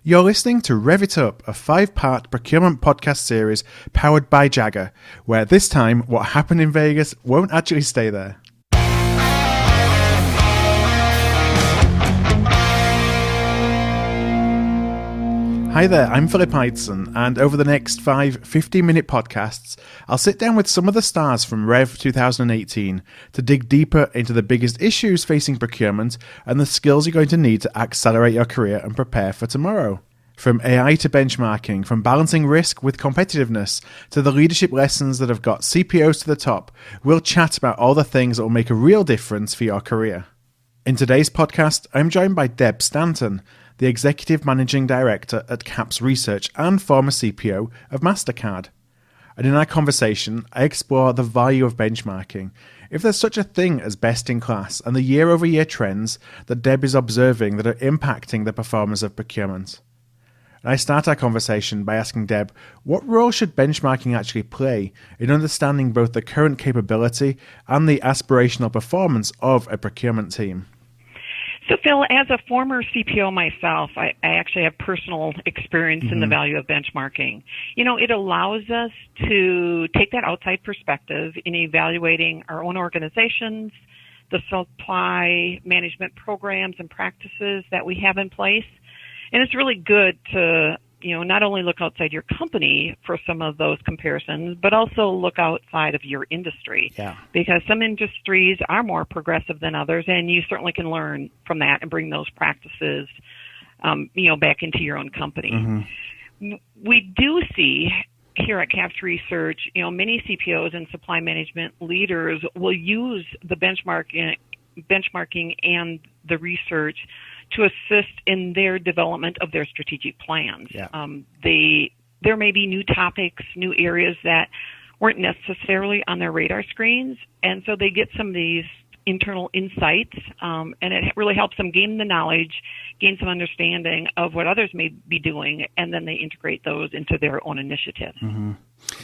You're listening to Rev It Up, a 5-part procurement podcast series powered by Jagger, where this time what happened in Vegas won't actually stay there. Hi there, I'm Philip Ideson, and over the next 5 15-minute podcasts, I'll sit down with some of the stars from REV2018 to dig deeper into the biggest issues facing procurement and the skills you're going to need to accelerate your career and prepare for tomorrow. From AI to benchmarking, from balancing risk with competitiveness, to the leadership lessons that have got CPOs to the top, we'll chat about all the things that will make a real difference for your career. In today's podcast, I'm joined by Deb Stanton, the Executive Managing Director at CAPS Research and former CPO of MasterCard. And in our conversation, I explore the value of benchmarking, if there's such a thing as best in class, and the year-over-year trends that Deb is observing that are impacting the performance of procurement. And I start our conversation by asking Deb, what role should benchmarking actually play in understanding both the current capability and the aspirational performance of a procurement team? So, Phil, as a former CPO myself, I actually have personal experience in the value of benchmarking. You know, it allows us to take that outside perspective in evaluating our own organizations, the supply management programs and practices that we have in place. And it's really good to, not only look outside your company for some of those comparisons, but also look outside of your industry. Yeah. Because some industries are more progressive than others, and you certainly can learn from that and bring those practices, back into your own company. Mm-hmm. We do see here at CAPS Research, many CPOs and supply management leaders will use the benchmarking and the research to assist in their development of their strategic plans. Yeah. There may be new topics, new areas that weren't necessarily on their radar screens, and so they get some of these internal insights, and it really helps them gain the knowledge, gain some understanding of what others may be doing, and then they integrate those into their own initiatives. Mm-hmm.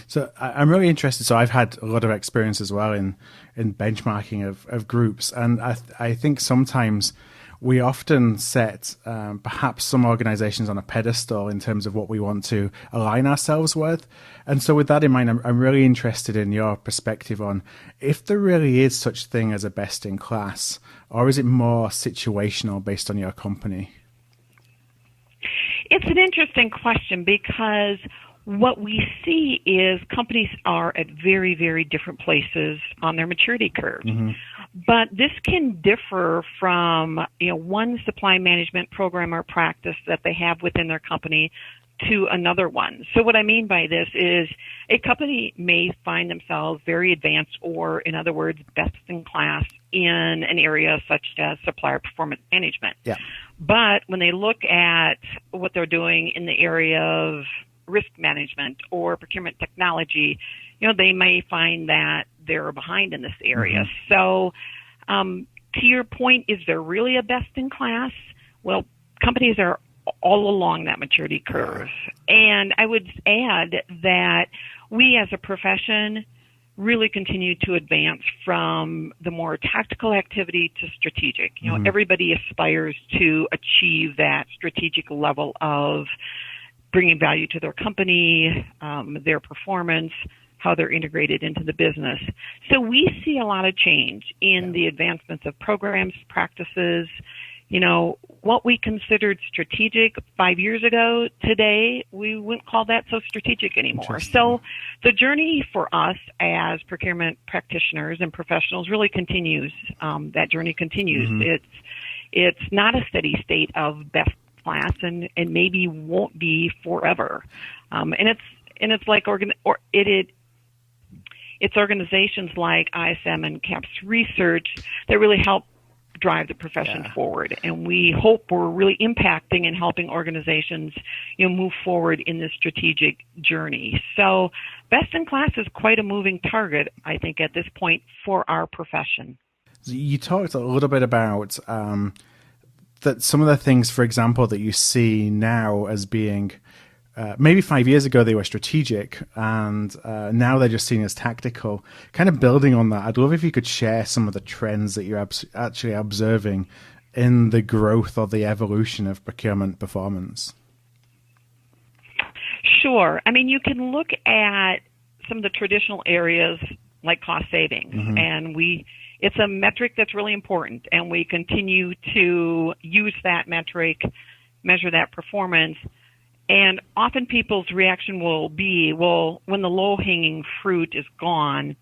So I'm really interested. So I've had a lot of experience as well in benchmarking of groups, and I think sometimes we often set perhaps some organizations on a pedestal in terms of what we want to align ourselves with. And so with that in mind, I'm really interested in your perspective on if there really is such thing as a best in class, or is it more situational based on your company? It's an interesting question because what we see is companies are at very, very different places on their maturity curve. Mm-hmm. But this can differ from, one supply management program or practice that they have within their company to another one. So what I mean by this is a company may find themselves very advanced, or in other words, best in class in an area such as supplier performance management. Yeah. But when they look at what they're doing in the area of risk management or procurement technology, they may find that they're behind in this area. Mm-hmm. So, to your point, is there really a best in class? Well, companies are all along that maturity curve. And I would add that we as a profession really continue to advance from the more tactical activity to strategic. Everybody aspires to achieve that strategic level of bringing value to their company, their performance, how they're integrated into the business. So we see a lot of change in the advancements of programs, practices. What we considered strategic 5 years ago, today, we wouldn't call that so strategic anymore. So the journey for us as procurement practitioners and professionals really continues. That journey continues. Mm-hmm. It's not a steady state of best class, and maybe won't be forever. It's like it's organizations like ISM and CAPS Research that really help drive the profession forward. And we hope we're really impacting and helping organizations, move forward in this strategic journey. So best in class is quite a moving target, I think, at this point for our profession. You talked a little bit about that some of the things, for example, that you see now as being maybe 5 years ago they were strategic, and now they're just seen as tactical. Kind of building on that, I'd love if you could share some of the trends that you're actually observing in the growth or the evolution of procurement performance. Sure. I mean, you can look at some of the traditional areas like cost savings, and it's a metric that's really important, and we continue to use that metric, measure that performance. And often people's reaction will be, well, when the low-hanging fruit is gone,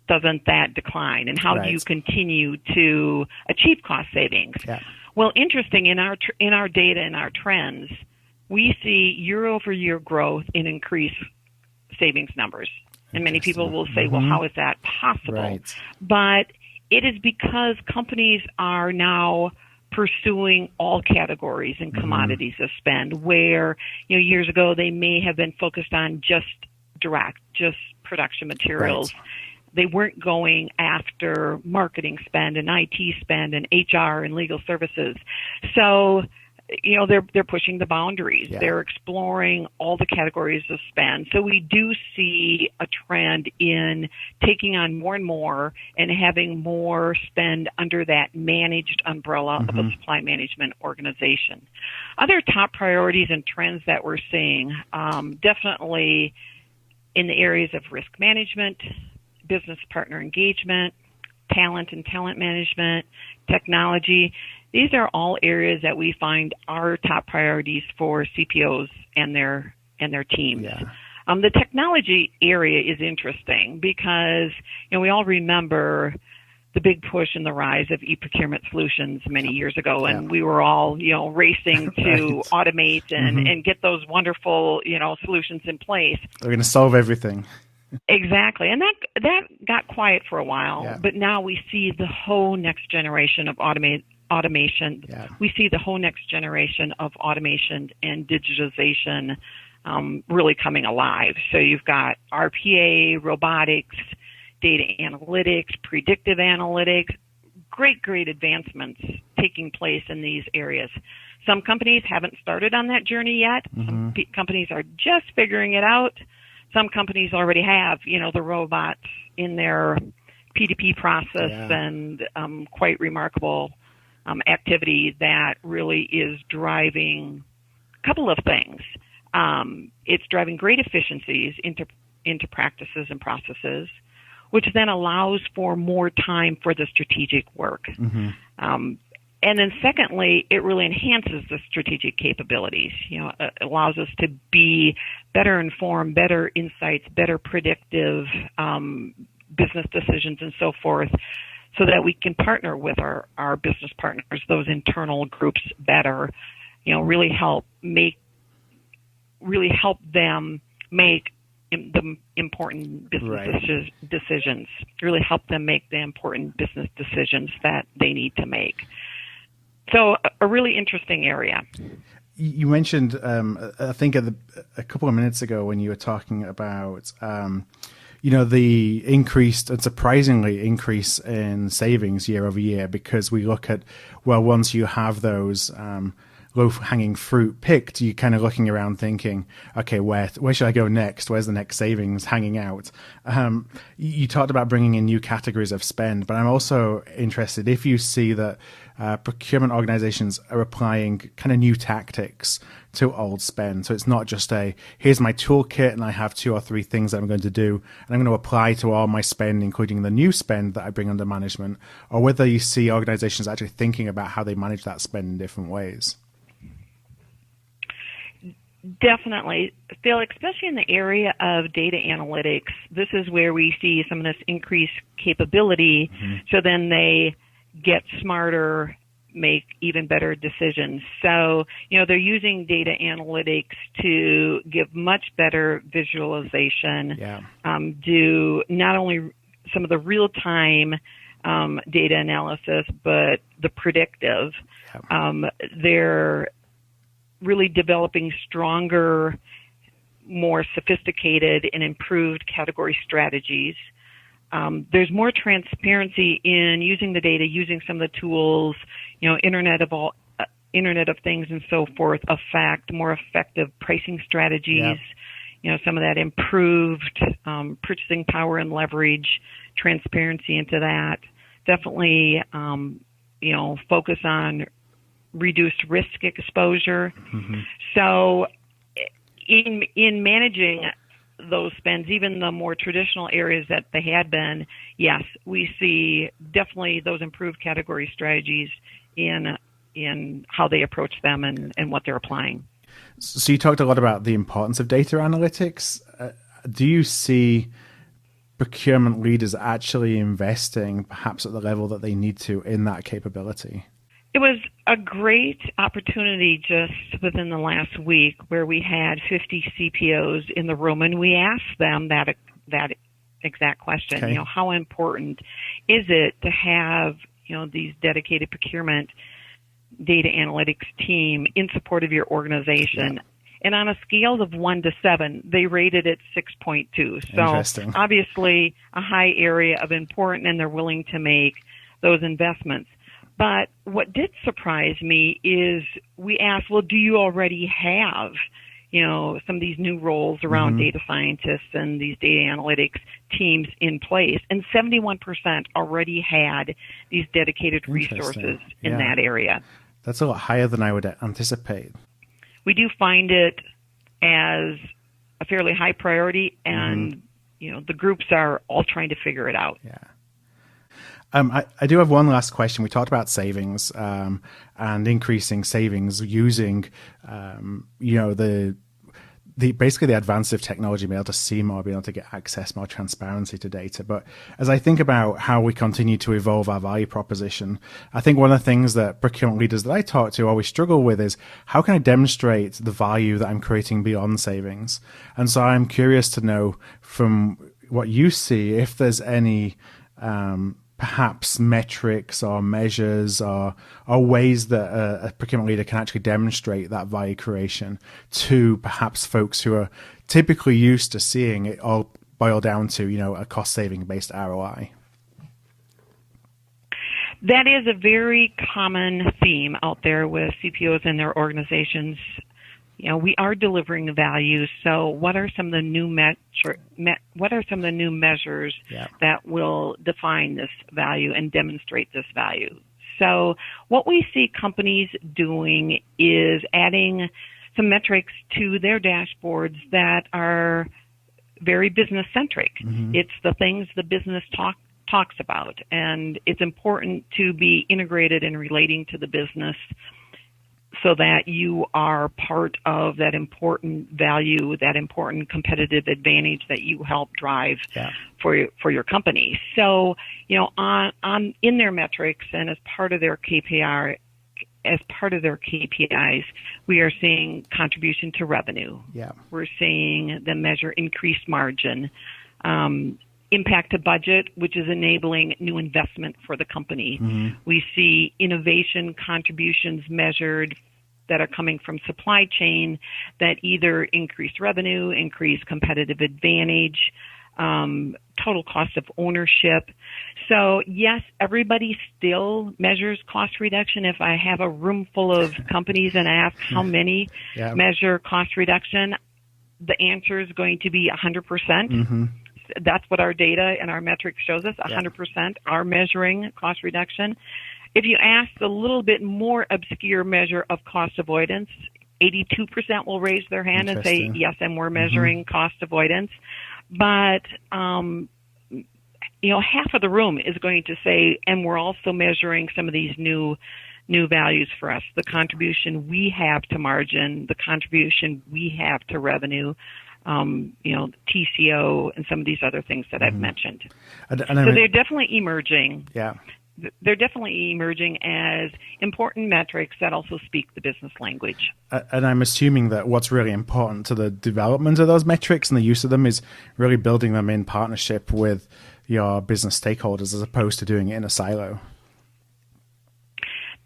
doesn't that decline? And how do you continue to achieve cost savings? Yeah. Well, interesting, in our data and our trends, we see year-over-year growth in increased savings numbers. And many people will say, well, how is that possible? Right. But it is because companies are now pursuing all categories and commodities of spend, where years ago they may have been focused on just production materials. Right. They weren't going after marketing spend and IT spend and HR and legal services. So, they're pushing the boundaries. Yeah. They're exploring all the categories of spend. So we do see a trend in taking on more and more and having more spend under that managed umbrella of a supply management organization. Other top priorities and trends that we're seeing, definitely in the areas of risk management, business partner engagement, talent and talent management, technology. These are all areas that we find are top priorities for CPOs and their teams. Yeah. The technology area is interesting because we all remember the big push and the rise of e-procurement solutions many years ago, and we were all racing to automate and get those wonderful solutions in place. They're going to solve everything. Exactly, and that got quiet for a while, but now we see the whole next generation of automation. Yeah. We see the whole next generation of automation and digitization really coming alive. So you've got RPA, robotics, data analytics, predictive analytics, great advancements taking place in these areas. Some companies haven't started on that journey yet. Some companies are just figuring it out. Some companies already have, the robots in their P2P process and quite remarkable activity that really is driving a couple of things. It's driving great efficiencies into practices and processes, which then allows for more time for the strategic work. And then secondly, it really enhances the strategic capabilities. It allows us to be better informed, better insights, better predictive business decisions and so forth, so that we can partner with our business partners, those internal groups better, really help them make the important business decisions, really help them make the important business decisions that they need to make. So a really interesting area. You mentioned, I think a couple of minutes ago when you were talking about, the increased and surprisingly increase in savings year over year, because we look at, once you have those low-hanging fruit picked, you're kind of looking around thinking, okay, where should I go next? Where's the next savings hanging out? You talked about bringing in new categories of spend, but I'm also interested if you see that procurement organizations are applying kind of new tactics to old spend. So it's not just here's my toolkit and I have 2 or 3 things that I'm going to do and I'm going to apply to all my spend, including the new spend that I bring under management, or whether you see organizations actually thinking about how they manage that spend in different ways. Definitely. Phil, especially in the area of data analytics, this is where we see some of this increased capability. So then they get smarter, make even better decisions. So, they're using data analytics to give much better visualization, do not only some of the real-time data analysis, but the predictive. They're really developing stronger, more sophisticated and improved category strategies. There's more transparency in using the data, using some of the tools, Internet of Things and so forth, more effective pricing strategies, some of that improved purchasing power and leverage, transparency into that. Definitely, focus on reduced risk exposure. So, in managing those spends, even the more traditional areas that they had been, yes, we see definitely those improved category strategies in how they approach them and what they're applying. So you talked a lot about the importance of data analytics. Do you see procurement leaders actually investing perhaps at the level that they need to in that capability? It was a great opportunity just within the last week where we had 50 CPOs in the room, and we asked them that exact question. Okay. How important is it to have these dedicated procurement data analytics team in support of your organization? Yeah. And on a scale of 1 to 7, they rated it 6.2. So obviously a high area of importance, and they're willing to make those investments. But what did surprise me is we asked, well, do you already have, some of these new roles around data scientists and these data analytics teams in place? And 71% already had these dedicated resources in that area. That's a lot higher than I would anticipate. We do find it as a fairly high priority, and, the groups are all trying to figure it out. Yeah. I do have one last question. We talked about savings and increasing savings using, basically the advance of technology, being able to see more, being able to get access, more transparency to data. But as I think about how we continue to evolve our value proposition, I think one of the things that procurement leaders that I talk to always struggle with is how can I demonstrate the value that I'm creating beyond savings? And so I'm curious to know from what you see if there's any perhaps metrics or measures or ways that a procurement leader can actually demonstrate that value creation to perhaps folks who are typically used to seeing it all boil down to, a cost-saving based ROI. That is a very common theme out there with CPOs and their organizations. We are delivering the value. So, what are some of the new measures that will define this value and demonstrate this value? So, what we see companies doing is adding some metrics to their dashboards that are very business centric. It's the things the business talks about, and it's important to be integrated and relating to the business, so that you are part of that important value, that important competitive advantage that you help drive for your company. So, on in their metrics and as part of their KPIs, we are seeing contribution to revenue. Yeah. We're seeing them measure increased margin, impact to budget, which is enabling new investment for the company. We see innovation contributions measured that are coming from supply chain that either increase revenue, increase competitive advantage, total cost of ownership. So yes, everybody still measures cost reduction. If I have a room full of companies and ask how many measure cost reduction, the answer is going to be 100%. That's what our data and our metrics shows us. 100% are measuring cost reduction. If you ask a little bit more obscure measure of cost avoidance, 82% will raise their hand and say, yes, and we're measuring cost avoidance. But, half of the room is going to say, and we're also measuring some of these new values for us, the contribution we have to margin, the contribution we have to revenue, TCO, and some of these other things that I've mentioned. So they're definitely emerging. Yeah. They're definitely emerging as important metrics that also speak the business language. And I'm assuming that what's really important to the development of those metrics and the use of them is really building them in partnership with your business stakeholders as opposed to doing it in a silo.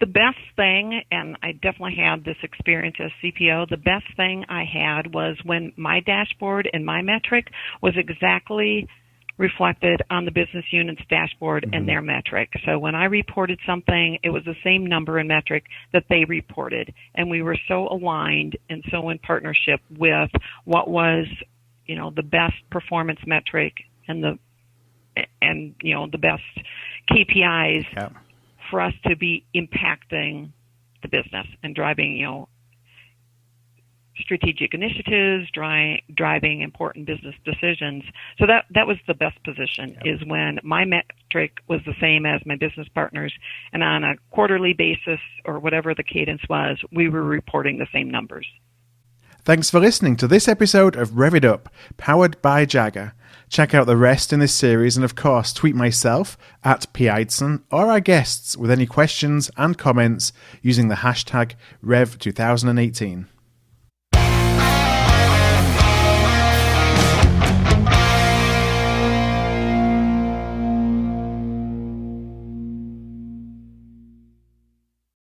The best thing, and I definitely had this experience as CPO, the best thing I had was when my dashboard and my metric was exactly reflected on the business unit's dashboard and their metric. So when I reported something, it was the same number and metric that they reported. And we were so aligned and so in partnership with what was, the best performance metric and the best KPIs for us to be impacting the business and driving, strategic initiatives, driving important business decisions. So that was the best position, is when my metric was the same as my business partners, and on a quarterly basis or whatever the cadence was, we were reporting the same numbers. Thanks for listening to this episode of Rev It Up, powered by Jagger. Check out the rest in this series, and of course tweet myself at @PEidson or our guests with any questions and comments using the hashtag REV2018.